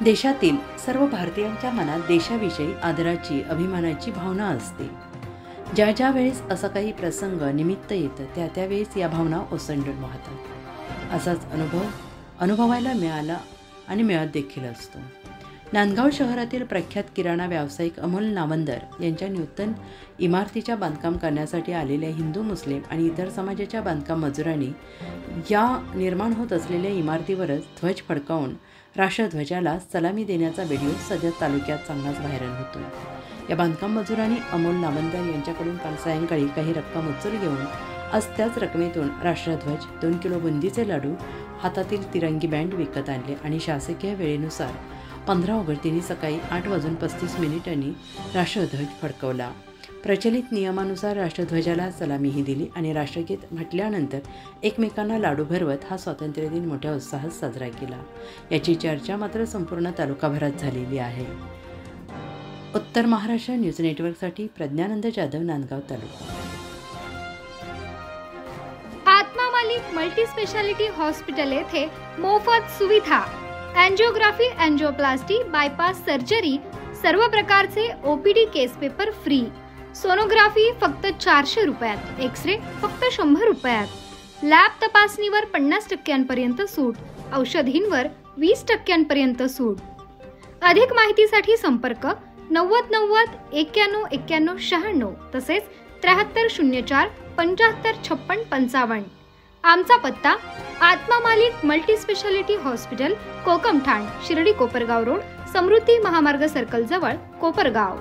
देशातील सर्व भारतीयांच्या मनात देशाविषयी आदराची, अभिमानाची भावना असते. ज्या ज्या वेळेस असा काही प्रसंग, निमित्त येतं त्या त्यावेळेस या भावना ओसंडून वाहतात. असाच अनुभवायला मिळाला आणि मिळत देखील असतो. नांदगाव शहरातील प्रख्यात किराणा व्यावसायिक अमोल नावंदर यांच्या नूतन इमारतीच्या बांधकाम करण्यासाठी आलेल्या हिंदू, मुस्लिम आणि इतर समाजाच्या बांधकाम मजुरांनी या निर्माण होत असलेल्या इमारतीवरच ध्वज फडकावून राष्ट्रध्वजाला सलामी देण्याचा व्हिडिओ सध्या तालुक्यात चांगलाच व्हायरल होतोय. या बांधकाम मजुरांनी अमोल नावंदर यांच्याकडून काल सायंकाळी काही रक्कम उचल घेऊन आज त्याच रकमेतून राष्ट्रध्वज, 2 किलो बुंदीचे लाडू, हातातील तिरंगी बँड विकत आणले आणि शासकीय वेळेनुसार 15 ऑगस्टनी सकाळी 8:35 राष्ट्रध्वज फडकवला. प्रचलित नियमानुसार राष्ट्रध्वजाला सलामीही दिली आणि राष्ट्रगीत म्हटल्यानंतर एकमेकांना लाडू भरवत हा स्वातंत्र्यदिन मोठ्या उत्साहात साजरा केला. याची चर्चा मात्र संपूर्ण तालुकाभरात झालेली आहे. उत्तर महाराष्ट्र न्यूज नेटवर्कसाठी प्रज्ञानंद जाधव, नांदगाव तालुका. आत्मा मालिक मल्टी स्पेशालिटी हॉस्पिटल येथे मोफत सुविधा, एंजिओग्राफी, एंजिओप्लास्टी, बायपास सर्जरी, सर्व प्रकारचे ओपीडी केस पेपर फ्री, सोनोग्राफी फक्त 400 रुपयात, एक्सरे फक्त 100 रुपयात, लॅब तपासणीवर 50% सूट, औषधींवर 20% सूट. अधिक माहितीसाठी संपर्क 90 90 91 91 96 तसेच 7304 75 56 55. आमचा पत्ता Atma Malik multi specialty hospital, Kokamthan, Shirdi Kopargaon road, Samruddhi Mahamarg circle जवळ, कोपरगाव.